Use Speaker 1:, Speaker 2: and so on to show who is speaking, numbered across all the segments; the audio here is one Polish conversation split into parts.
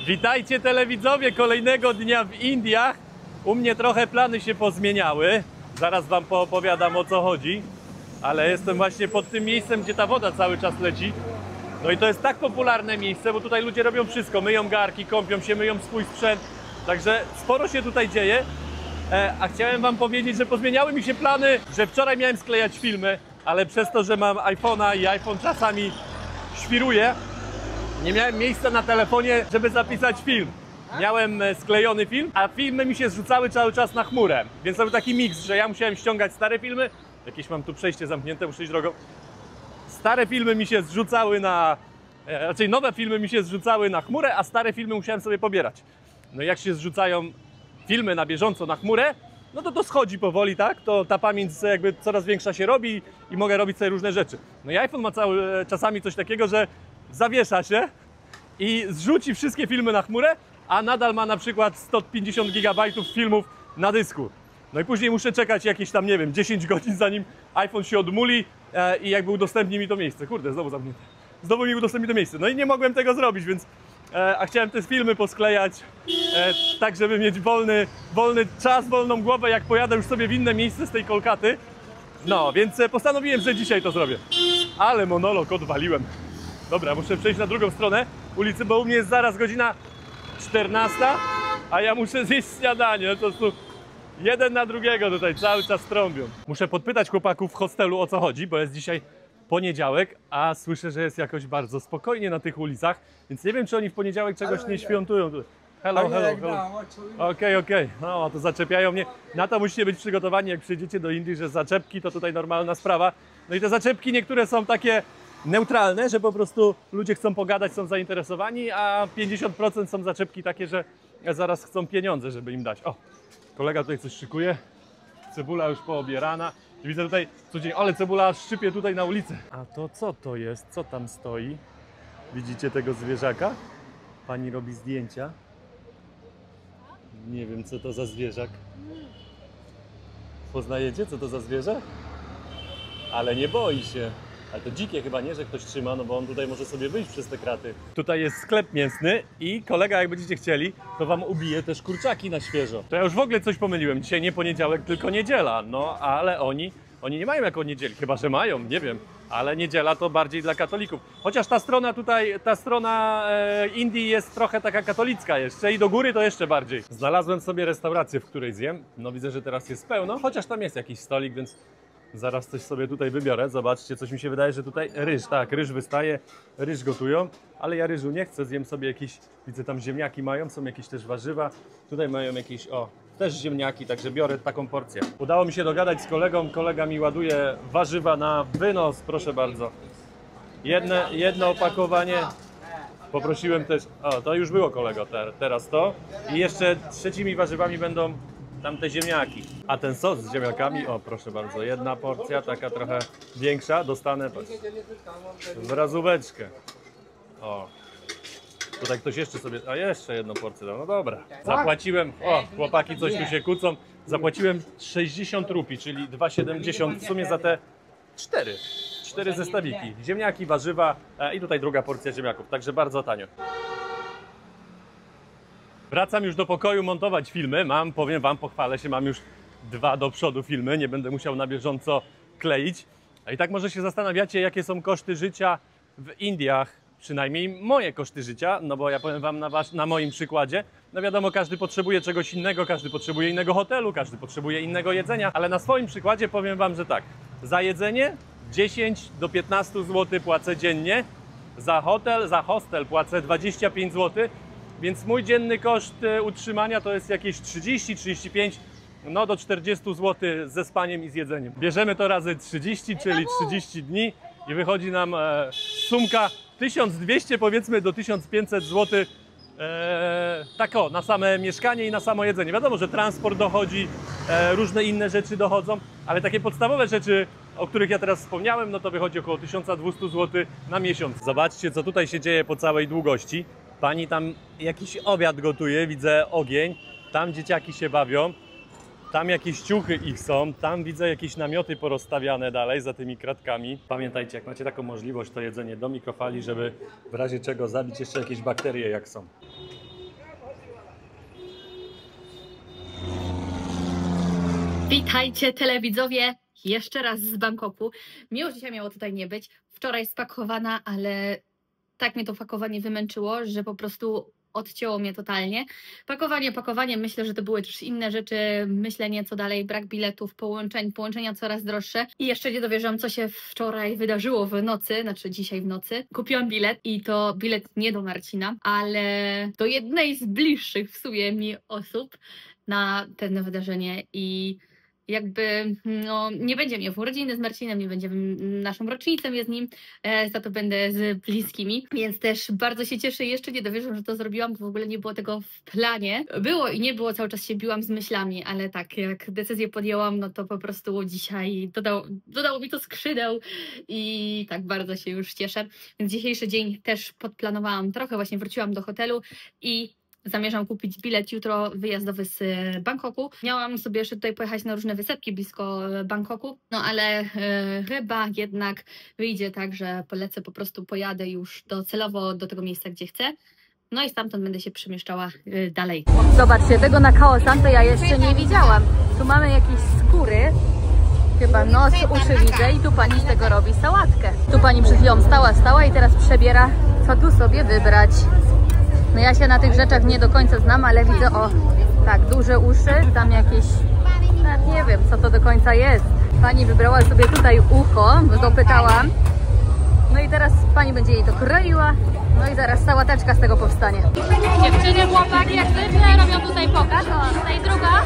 Speaker 1: Witajcie telewidzowie kolejnego dnia w Indiach. U mnie trochę plany się pozmieniały. Zaraz wam poopowiadam, o co chodzi. Ale jestem właśnie pod tym miejscem, gdzie ta woda cały czas leci. No i to jest tak popularne miejsce, bo tutaj ludzie robią wszystko. Myją garki, kąpią się, myją swój sprzęt. Także sporo się tutaj dzieje. A chciałem wam powiedzieć, że pozmieniały mi się plany, że wczoraj miałem sklejać filmy, ale przez to, że mam iPhone'a i iPhone czasami świruje, nie miałem miejsca na telefonie, żeby zapisać film. Miałem sklejony film, a filmy mi się zrzucały cały czas na chmurę. Więc to był taki miks, że ja musiałem ściągać stare filmy. Jakieś mam tu przejście zamknięte, muszę iść drogą. Stare filmy mi się zrzucały raczej nowe filmy mi się zrzucały na chmurę, a stare filmy musiałem sobie pobierać. No i jak się zrzucają filmy na bieżąco na chmurę, no to schodzi powoli, tak? To ta pamięć jakby coraz większa się robi i mogę robić sobie różne rzeczy. No i iPhone ma czasami coś takiego, że zawiesza się i zrzuci wszystkie filmy na chmurę, a nadal ma na przykład 150 GB filmów na dysku. No i później muszę czekać jakieś tam, nie wiem, 10 godzin, zanim iPhone się odmuli i jakby udostępni mi to miejsce. Kurde, znowu zamknięte. Znowu mi udostępni to miejsce. No i nie mogłem tego zrobić, więc a chciałem te filmy posklejać tak, żeby mieć wolny czas, wolną głowę, jak pojadę już sobie w inne miejsce z tej Kolkaty. No, więc postanowiłem, że dzisiaj to zrobię. Ale monolog odwaliłem. Dobra, muszę przejść na drugą stronę ulicy, bo u mnie jest zaraz godzina 14, a ja muszę zjeść śniadanie. To tu jeden na drugiego tutaj cały czas trąbią. Muszę podpytać chłopaków w hostelu, o co chodzi, bo jest dzisiaj poniedziałek, a słyszę, że jest jakoś bardzo spokojnie na tych ulicach, więc nie wiem, czy oni w poniedziałek czegoś nie świątują. Hello. Okej. No, to zaczepiają mnie. Na to musicie być przygotowani, jak przyjdziecie do Indii, że zaczepki to tutaj normalna sprawa. No i te zaczepki niektóre są takie neutralne, że po prostu ludzie chcą pogadać, są zainteresowani, a 50% są zaczepki takie, że zaraz chcą pieniądze, żeby im dać. O, kolega tutaj coś szykuje, cebula już poobierana. Widzę tutaj codziennie, ale cebula szczypie tutaj na ulicy. A to co to jest? Co tam stoi? Widzicie tego zwierzaka? Pani robi zdjęcia. Nie wiem, co to za zwierzak. Poznajecie, co to za zwierzę? Ale nie boi się. Ale to dzikie chyba, nie, że ktoś trzyma, no bo on tutaj może sobie wyjść przez te kraty. Tutaj jest sklep mięsny i kolega, jak będziecie chcieli, to wam ubije też kurczaki na świeżo. To ja już w ogóle coś pomyliłem. Dzisiaj nie poniedziałek, tylko niedziela. No, ale oni nie mają jako niedzieli. Chyba że mają, nie wiem. Ale niedziela to bardziej dla katolików. Chociaż ta strona tutaj, Indii jest trochę taka katolicka jeszcze i do góry to jeszcze bardziej. Znalazłem sobie restaurację, w której zjem. No widzę, że teraz jest pełno, chociaż tam jest jakiś stolik, więc zaraz coś sobie tutaj wybiorę. Zobaczcie, coś mi się wydaje, że tutaj ryż. Tak, ryż wystaje, ryż gotują, ale ja ryżu nie chcę. Zjem sobie jakieś, widzę tam ziemniaki mają, są jakieś też warzywa. Tutaj mają jakieś, też ziemniaki, także biorę taką porcję. Udało mi się dogadać z kolegą, kolega mi ładuje warzywa na wynos, proszę bardzo. Jedno opakowanie. Poprosiłem też, to już było kolego, teraz to. I jeszcze trzecimi warzywami będą tamte ziemniaki. A ten sos z ziemniakami, proszę bardzo, jedna porcja, taka trochę większa, dostanę w razóweczkę. Tutaj ktoś jeszcze sobie, jeszcze jedną porcję dał, no dobra. Zapłaciłem, chłopaki coś tu się kłócą, zapłaciłem 60 rupii, czyli 2,70 w sumie za te 4 zestawiki. Ziemniaki, warzywa i tutaj druga porcja ziemniaków, także bardzo tanio. Wracam już do pokoju montować filmy, powiem wam, pochwalę się, mam już 2 do przodu filmy, nie będę musiał na bieżąco kleić. I tak może się zastanawiacie, jakie są koszty życia w Indiach, przynajmniej moje koszty życia, no bo ja powiem wam na moim przykładzie, no wiadomo, każdy potrzebuje czegoś innego, każdy potrzebuje innego hotelu, każdy potrzebuje innego jedzenia, ale na swoim przykładzie powiem wam, że tak, za jedzenie 10 do 15 zł płacę dziennie, za hostel płacę 25 zł, więc mój dzienny koszt utrzymania to jest jakieś 30-35, no do 40 zł ze spaniem i z jedzeniem. Bierzemy to razy 30, czyli 30 dni i wychodzi nam sumka 1200 powiedzmy do 1500 zł na same mieszkanie i na samo jedzenie. Wiadomo, że transport dochodzi, różne inne rzeczy dochodzą, ale takie podstawowe rzeczy, o których ja teraz wspomniałem, no to wychodzi około 1200 zł na miesiąc. Zobaczcie, co tutaj się dzieje po całej długości. Pani tam jakiś obiad gotuje, widzę ogień, tam dzieciaki się bawią, tam jakieś ciuchy ich są, tam widzę jakieś namioty porozstawiane dalej za tymi kratkami. Pamiętajcie, jak macie taką możliwość, to jedzenie do mikrofali, żeby w razie czego zabić jeszcze jakieś bakterie jak są.
Speaker 2: Witajcie telewidzowie, jeszcze raz z Bangkoku. Miło, że dzisiaj miało tutaj nie być. Wczoraj spakowana, ale tak mnie to pakowanie wymęczyło, że po prostu odcięło mnie totalnie. Pakowanie, myślę, że to były też inne rzeczy, myślenie co dalej, brak biletów, połączenia coraz droższe. I jeszcze nie dowierzam, co się wczoraj wydarzyło w nocy, znaczy dzisiaj w nocy. Kupiłam bilet i to bilet nie do Marcina, ale do jednej z bliższych w sumie mi osób na pewne wydarzenie i jakby no, nie będzie mnie w urodziny z Marcinem, nie będzie naszą rocznicą jest z nim, za to będę z bliskimi, więc też bardzo się cieszę i jeszcze nie dowierzam, że to zrobiłam, bo w ogóle nie było tego w planie. Było i nie było, cały czas się biłam z myślami, ale tak, jak decyzję podjęłam, no to po prostu dzisiaj dodało mi to skrzydeł i tak bardzo się już cieszę. Więc dzisiejszy dzień też podplanowałam trochę, właśnie wróciłam do hotelu i zamierzam kupić bilet jutro wyjazdowy z Bangkoku. Miałam sobie jeszcze tutaj pojechać na różne wysepki blisko Bangkoku, no ale chyba jednak wyjdzie tak, że polecę, po prostu pojadę już docelowo do tego miejsca, gdzie chcę. No i stamtąd będę się przemieszczała dalej. Zobaczcie, tego na Khao San to ja jeszcze nie widziałam. Tu mamy jakieś skóry. Chyba nos, uszy widzę i tu pani z tego robi sałatkę. Tu pani przed chwilą stała i teraz przebiera, co tu sobie wybrać. No ja się na tych rzeczach nie do końca znam, ale widzę, o, tak, duże uszy, tam jakieś, nawet nie wiem, co to do końca jest. Pani wybrała sobie tutaj ucho, dopytałam. No i teraz pani będzie jej to kroiła, no i zaraz sałateczka z tego powstanie. Dziewczyny, chłopaki, jak zwykle robią tutaj pokaz, o, tutaj druga.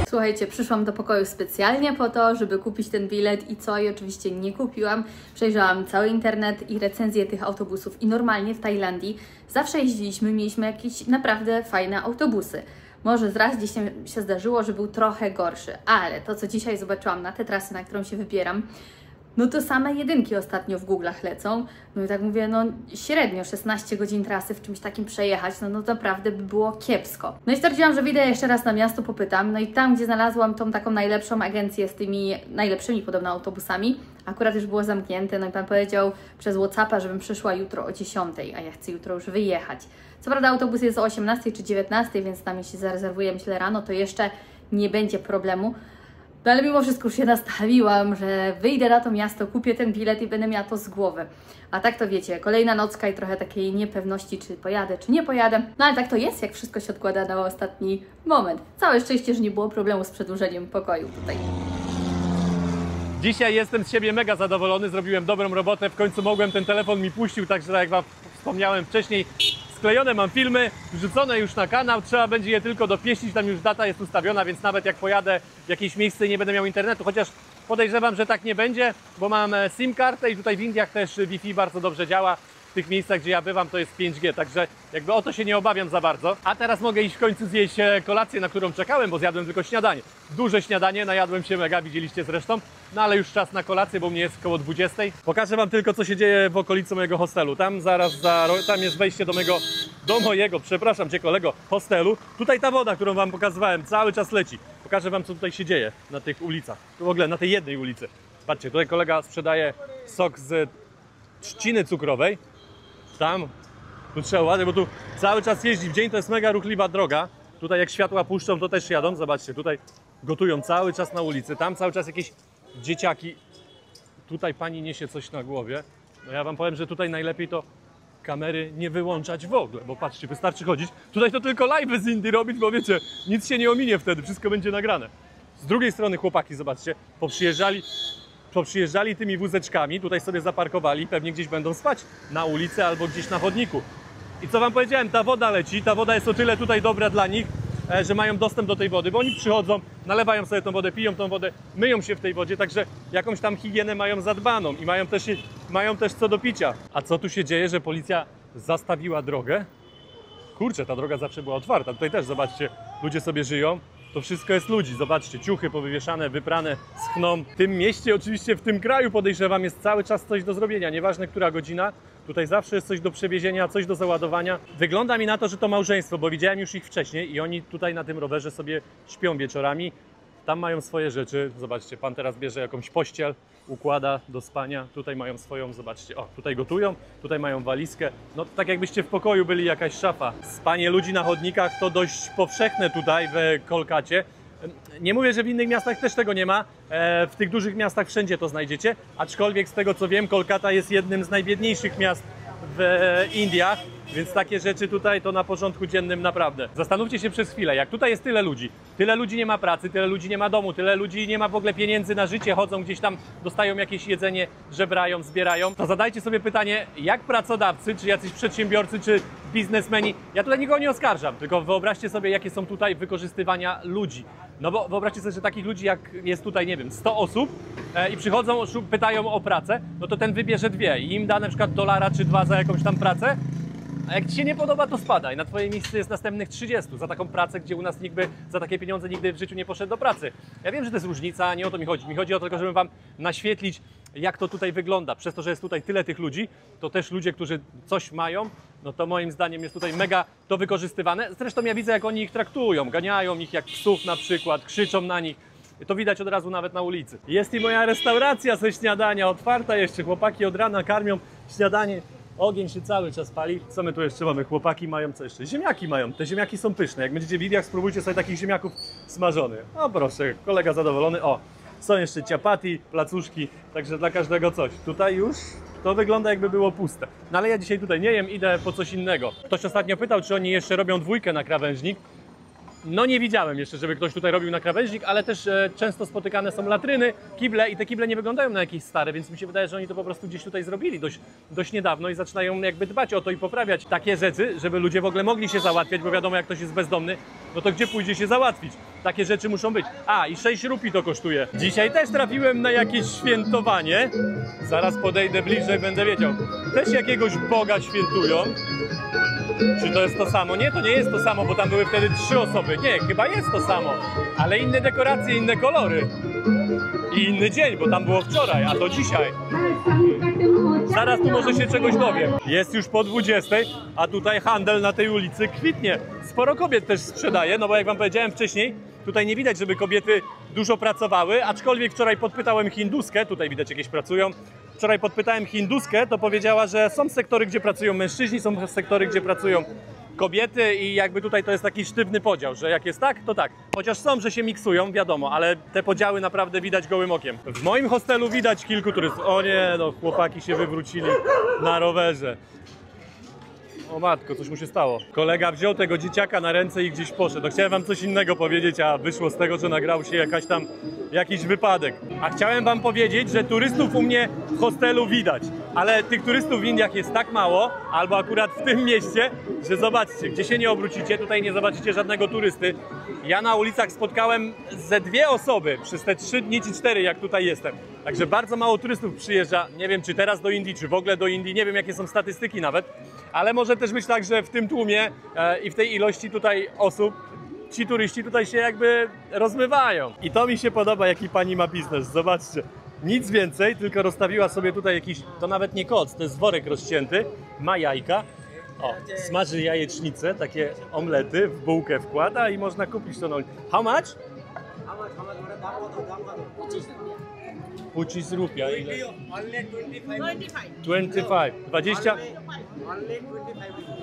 Speaker 2: Słuchajcie, przyszłam do pokoju specjalnie po to, żeby kupić ten bilet i co? I oczywiście nie kupiłam. Przejrzałam cały internet i recenzje tych autobusów i normalnie w Tajlandii zawsze jeździliśmy, mieliśmy jakieś naprawdę fajne autobusy. Może raz gdzieś się zdarzyło, że był trochę gorszy, ale to, co dzisiaj zobaczyłam na tę trasę, na którą się wybieram, no to same jedynki ostatnio w Google'ach lecą. No i tak mówię, no średnio 16 godzin trasy w czymś takim przejechać, no naprawdę by było kiepsko. No i stwierdziłam, że wyjdę jeszcze raz na miasto, popytam. No i tam, gdzie znalazłam tą taką najlepszą agencję z tymi najlepszymi podobno autobusami, akurat już było zamknięte. No i pan powiedział przez WhatsAppa, żebym przyszła jutro o 10, a ja chcę jutro już wyjechać. Co prawda autobus jest o 18 czy 19, więc tam jeśli zarezerwuję, myślę, rano, to jeszcze nie będzie problemu. No ale mimo wszystko już się nastawiłam, że wyjdę na to miasto, kupię ten bilet i będę miała to z głowy. A tak to wiecie, kolejna nocka i trochę takiej niepewności, czy pojadę, czy nie pojadę. No ale tak to jest, jak wszystko się odkłada na ostatni moment. Całe szczęście, że nie było problemu z przedłużeniem pokoju tutaj.
Speaker 1: Dzisiaj jestem z siebie mega zadowolony, zrobiłem dobrą robotę, w końcu mogłem, ten telefon mi puścił, także jak Wam wspomniałem wcześniej, sklejone mam filmy, wrzucone już na kanał, trzeba będzie je tylko dopieścić, tam już data jest ustawiona, więc nawet jak pojadę w jakieś miejsce i nie będę miał internetu, chociaż podejrzewam, że tak nie będzie, bo mam SIM kartę i tutaj w Indiach też Wi-Fi bardzo dobrze działa. W tych miejscach, gdzie ja bywam, to jest 5G, także jakby o to się nie obawiam za bardzo. A teraz mogę iść w końcu zjeść kolację, na którą czekałem, bo zjadłem tylko śniadanie. Duże śniadanie, najadłem się mega, widzieliście zresztą. No ale już czas na kolację, bo mnie jest koło 20. Pokażę Wam tylko, co się dzieje w okolicy mojego hostelu. Tam zaraz tam jest wejście do mojego, przepraszam Cię kolego, hostelu. Tutaj ta woda, którą Wam pokazywałem, cały czas leci. Pokażę Wam, co tutaj się dzieje na tych ulicach. W ogóle na tej jednej ulicy. Patrzcie, tutaj kolega sprzedaje sok z trzciny cukrowej. Tam, tu trzeba ładnie, bo tu cały czas jeździ w dzień, to jest mega ruchliwa droga. Tutaj jak światła puszczą, to też jadą. Zobaczcie, tutaj gotują cały czas na ulicy. Tam cały czas jakieś dzieciaki. Tutaj pani niesie coś na głowie. No ja Wam powiem, że tutaj najlepiej to kamery nie wyłączać w ogóle, bo patrzcie, wystarczy chodzić. Tutaj to tylko live'y z Indii robić, bo wiecie, nic się nie ominie wtedy, wszystko będzie nagrane. Z drugiej strony chłopaki, zobaczcie, poprzyjeżdżali tymi wózeczkami, tutaj sobie zaparkowali, pewnie gdzieś będą spać na ulicy albo gdzieś na chodniku. I co Wam powiedziałem, ta woda leci, ta woda jest o tyle tutaj dobra dla nich, że mają dostęp do tej wody, bo oni przychodzą, nalewają sobie tą wodę, piją tą wodę, myją się w tej wodzie, także jakąś tam higienę mają zadbaną i mają też co do picia. A co tu się dzieje, że policja zastawiła drogę? Kurczę, ta droga zawsze była otwarta, tutaj też zobaczcie, ludzie sobie żyją. To wszystko jest ludzi, zobaczcie, ciuchy powywieszane, wyprane, schną. W tym mieście, oczywiście w tym kraju podejrzewam, jest cały czas coś do zrobienia, nieważne która godzina. Tutaj zawsze jest coś do przewiezienia, coś do załadowania. Wygląda mi na to, że to małżeństwo, bo widziałem już ich wcześniej i oni tutaj na tym rowerze sobie śpią wieczorami. Tam mają swoje rzeczy, zobaczcie, pan teraz bierze jakąś pościel. układa do spania. Tutaj mają swoją, zobaczcie, o, tutaj gotują, tutaj mają walizkę. No tak jakbyście w pokoju byli, jakaś szafa. Spanie ludzi na chodnikach to dość powszechne tutaj w Kolkacie. Nie mówię, że w innych miastach też tego nie ma, w tych dużych miastach wszędzie to znajdziecie, aczkolwiek z tego co wiem, Kolkata jest jednym z najbiedniejszych miast w Indiach, więc takie rzeczy tutaj to na porządku dziennym naprawdę. Zastanówcie się przez chwilę, jak tutaj jest tyle ludzi nie ma pracy, tyle ludzi nie ma domu, tyle ludzi nie ma w ogóle pieniędzy na życie, chodzą gdzieś tam, dostają jakieś jedzenie, żebrają, zbierają, to zadajcie sobie pytanie, jak pracodawcy, czy jacyś przedsiębiorcy, czy biznesmeni, ja tutaj nikogo nie oskarżam, tylko wyobraźcie sobie, jakie są tutaj wykorzystywania ludzi. No bo wyobraźcie sobie, że takich ludzi jak jest tutaj, nie wiem, 100 osób i przychodzą, pytają o pracę, no to ten wybierze 2 i im da na przykład $1 czy 2 za jakąś tam pracę, a jak Ci się nie podoba, to spadaj. Na Twoje miejsce jest następnych 30 za taką pracę, gdzie u nas nikt by za takie pieniądze nigdy w życiu nie poszedł do pracy. Ja wiem, że to jest różnica, nie o to mi chodzi. Mi chodzi o to tylko, żeby Wam naświetlić, jak to tutaj wygląda. Przez to, że jest tutaj tyle tych ludzi, to też ludzie, którzy coś mają, no to moim zdaniem jest tutaj mega to wykorzystywane. Zresztą ja widzę, jak oni ich traktują. Ganiają ich jak psów na przykład, krzyczą na nich. To widać od razu nawet na ulicy. Jest i moja restauracja ze śniadania, otwarta jeszcze. Chłopaki od rana karmią śniadanie. Ogień się cały czas pali. Co my tu jeszcze mamy? Chłopaki mają co jeszcze? Ziemniaki mają. Te ziemniaki są pyszne. Jak będziecie w Indiach, spróbujcie sobie takich ziemniaków smażonych. O proszę, kolega zadowolony. O, są jeszcze ciapati, placuszki, także dla każdego coś. Tutaj już to wygląda, jakby było puste. No ale ja dzisiaj tutaj nie jem, idę po coś innego. Ktoś ostatnio pytał, czy oni jeszcze robią 2 na krawężnik. No nie widziałem jeszcze, żeby ktoś tutaj robił na krawężnik, ale też często spotykane są latryny, kible i te kible nie wyglądają na jakieś stare, więc mi się wydaje, że oni to po prostu gdzieś tutaj zrobili dość niedawno i zaczynają jakby dbać o to i poprawiać takie rzeczy, żeby ludzie w ogóle mogli się załatwiać, bo wiadomo, jak ktoś jest bezdomny, no to gdzie pójdzie się załatwić? Takie rzeczy muszą być. A, i 6 rupii to kosztuje. Dzisiaj też trafiłem na jakieś świętowanie. Zaraz podejdę bliżej, będę wiedział. Też jakiegoś Boga świętują. Czy to jest to samo? Nie, to nie jest to samo, bo tam były wtedy 3 osoby. Nie, chyba jest to samo, ale inne dekoracje, inne kolory. I inny dzień, bo tam było wczoraj, a to dzisiaj. Zaraz tu może się czegoś dowiem. Jest już po 20, a tutaj handel na tej ulicy kwitnie. Sporo kobiet też sprzedaje, no bo jak Wam powiedziałem wcześniej, tutaj nie widać, żeby kobiety dużo pracowały, aczkolwiek wczoraj podpytałem Hinduskę, tutaj widać jakieś pracują. Wczoraj podpytałem Hinduskę, to powiedziała, że są sektory, gdzie pracują mężczyźni, są sektory, gdzie pracują kobiety i jakby tutaj to jest taki sztywny podział, że jak jest tak, to tak. Chociaż są, że się miksują, wiadomo, ale te podziały naprawdę widać gołym okiem. W moim hostelu widać kilku turystów. O nie, no chłopaki się wywrócili na rowerze. O matko, coś mu się stało. Kolega wziął tego dzieciaka na ręce i gdzieś poszedł. Chciałem Wam coś innego powiedzieć, a wyszło z tego, że nagrał się jakiś wypadek. A chciałem Wam powiedzieć, że turystów u mnie w hostelu widać. Ale tych turystów w Indiach jest tak mało, albo akurat w tym mieście, że zobaczcie, gdzie się nie obrócicie, tutaj nie zobaczycie żadnego turysty. Ja na ulicach spotkałem ze 2 osoby przez te 3 dni czy 4, jak tutaj jestem. Także bardzo mało turystów przyjeżdża. Nie wiem, czy teraz do Indii, czy w ogóle do Indii. Nie wiem, jakie są statystyki nawet. Ale może też być tak, że w tym tłumie i w tej ilości tutaj osób ci turyści tutaj się jakby rozmywają. I to mi się podoba, jaki pani ma biznes. Zobaczcie. Nic więcej, tylko rozstawiła sobie tutaj jakiś, to nawet nie koc, to jest worek rozcięty, ma jajka. O, smaży jajecznicę, takie omlety, w bułkę wkłada i można kupić to. How much? 25 rupia. Ile? 25.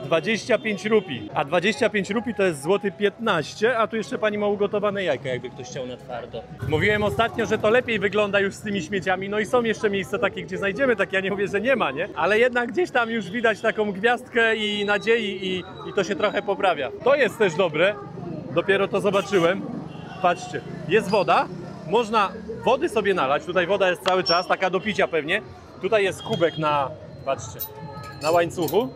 Speaker 1: 25 rupii. A 25 rupii to jest złoty 15, a tu jeszcze pani ma ugotowane jajka, jakby ktoś chciał na twardo. Mówiłem ostatnio, że to lepiej wygląda już z tymi śmieciami, no i są jeszcze miejsca takie, gdzie znajdziemy takie, ja nie mówię, że nie ma, nie? Ale jednak gdzieś tam już widać taką gwiazdkę i nadziei i to się trochę poprawia. To jest też dobre, dopiero to zobaczyłem. Patrzcie, jest woda, można wody sobie nalać, tutaj woda jest cały czas, taka do picia pewnie. Tutaj jest kubek na, patrzcie, na łańcuchu.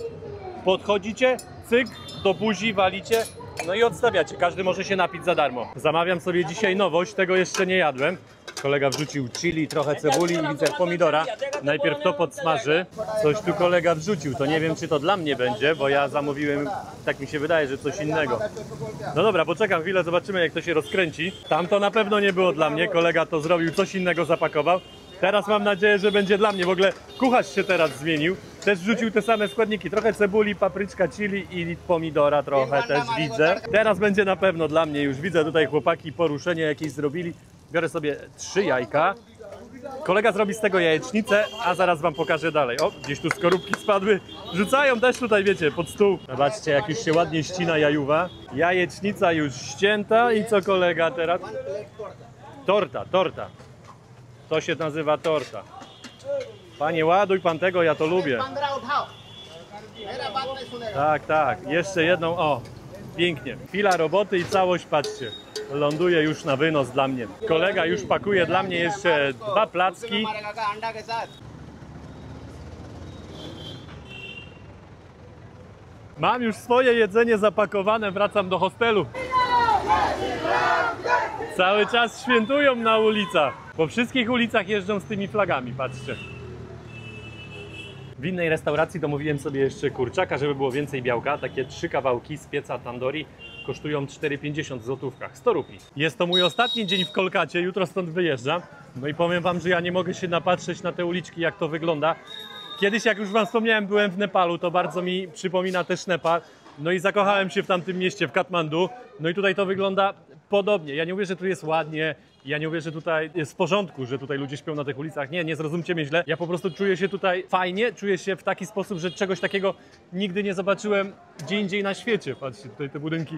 Speaker 1: Podchodzicie, cyk, do buzi walicie, no i odstawiacie. Każdy może się napić za darmo. Zamawiam sobie dzisiaj nowość, tego jeszcze nie jadłem. Kolega wrzucił chili, trochę cebuli i widzę pomidora. Najpierw to podsmaży. Coś tu kolega wrzucił, to nie wiem, czy to dla mnie będzie, bo ja zamówiłem, tak mi się wydaje, że coś innego. No dobra, poczekam chwilę, zobaczymy, jak to się rozkręci. Tam to na pewno nie było dla mnie, kolega to zrobił, coś innego zapakował. Teraz mam nadzieję, że będzie dla mnie. W ogóle kucharz się teraz zmienił. Też wrzucił te same składniki. Trochę cebuli, papryczka, chili i pomidora trochę też widzę. Teraz będzie na pewno dla mnie. Już widzę tutaj chłopaki poruszenie jakieś zrobili. Biorę sobie 3 jajka. Kolega zrobi z tego jajecznicę, a zaraz wam pokażę dalej. O, gdzieś tu skorupki spadły. Rzucają też tutaj, wiecie, pod stół. Zobaczcie, jak już się ładnie ścina jajuwa. Jajecznica już ścięta i co kolega teraz? Torta. To się nazywa torta. Panie, ładuj pan tego, ja to lubię. Tak. Jeszcze jedną, o. Pięknie. Chwila roboty i całość, patrzcie. Ląduje już na wynos dla mnie. Kolega już pakuje dla mnie jeszcze 2 placki. Mam już swoje jedzenie zapakowane, wracam do hostelu. Cały czas świętują na ulicach. Po wszystkich ulicach jeżdżą z tymi flagami, patrzcie. W innej restauracji domówiłem sobie jeszcze kurczaka, żeby było więcej białka. Takie 3 kawałki z pieca tandoori kosztują 4,50 w złotówkach, 100 rupii. Jest to mój ostatni dzień w Kolkacie, jutro stąd wyjeżdżam. No i powiem wam, że ja nie mogę się napatrzeć na te uliczki, jak to wygląda. Kiedyś, jak już wam wspomniałem, byłem w Nepalu, to bardzo mi przypomina też Nepal. No i zakochałem się w tamtym mieście, w Katmandu. No i tutaj to wygląda podobnie. Ja nie mówię, że tu jest ładnie, ja nie mówię, że tutaj jest w porządku, że tutaj ludzie śpią na tych ulicach. Nie zrozumcie mnie źle. Ja po prostu czuję się tutaj fajnie, czuję się w taki sposób, że czegoś takiego nigdy nie zobaczyłem gdzie indziej na świecie. Patrzcie, tutaj te budynki.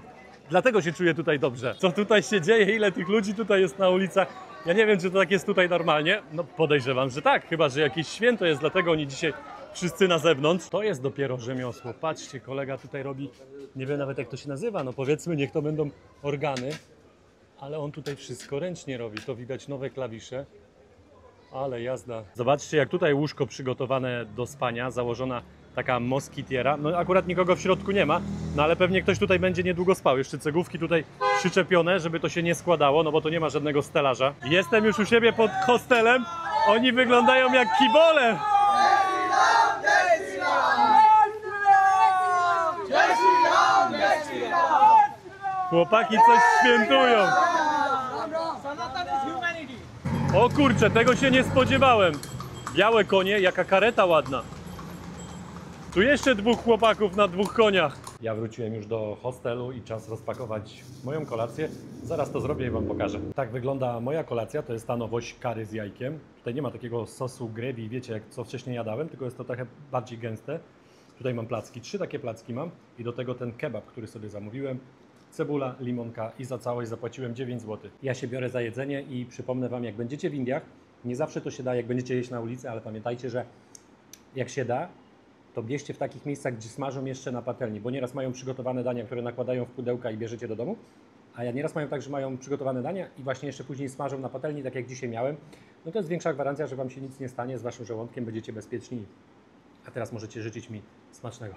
Speaker 1: Dlatego się czuję tutaj dobrze. Co tutaj się dzieje, ile tych ludzi tutaj jest na ulicach. Ja nie wiem, czy to tak jest tutaj normalnie. No podejrzewam, że tak, chyba że jakieś święto jest, dlatego oni dzisiaj wszyscy na zewnątrz. To jest dopiero rzemiosło. Patrzcie, kolega tutaj robi, nie wiem nawet jak to się nazywa, no powiedzmy, niech to będą organy. Ale on tutaj wszystko ręcznie robi. To widać nowe klawisze. Ale jazda. Zobaczcie, jak tutaj łóżko przygotowane do spania, założona taka moskitiera. No akurat nikogo w środku nie ma, no ale pewnie ktoś tutaj będzie niedługo spał. Jeszcze cegłówki tutaj przyczepione, żeby to się nie składało, no bo to nie ma żadnego stelaża. Jestem już u siebie pod hostelem. Oni wyglądają jak kibole. Chłopaki coś świętują. O kurczę, tego się nie spodziewałem. Białe konie, jaka kareta ładna. Tu jeszcze 2 chłopaków na 2 koniach. Ja wróciłem już do hostelu i czas rozpakować moją kolację. Zaraz to zrobię i wam pokażę. Tak wygląda moja kolacja, to jest ta nowość curry z jajkiem. Tutaj nie ma takiego sosu gravy, wiecie jak co wcześniej jadałem, tylko jest to trochę bardziej gęste. Tutaj mam placki, 3 takie placki mam i do tego ten kebab, który sobie zamówiłem. Cebula, limonka i za całość zapłaciłem 9 zł. Ja się biorę za jedzenie i przypomnę wam, jak będziecie w Indiach, nie zawsze to się da, jak będziecie jeść na ulicy, ale pamiętajcie, że jak się da, to bierzcie w takich miejscach, gdzie smażą jeszcze na patelni, bo nieraz mają przygotowane dania, które nakładają w pudełka i bierzecie do domu, a ja nieraz mają tak, że mają przygotowane dania i właśnie jeszcze później smażą na patelni, tak jak dzisiaj miałem. No to jest większa gwarancja, że wam się nic nie stanie z waszym żołądkiem, będziecie bezpieczni. A teraz możecie życzyć mi smacznego.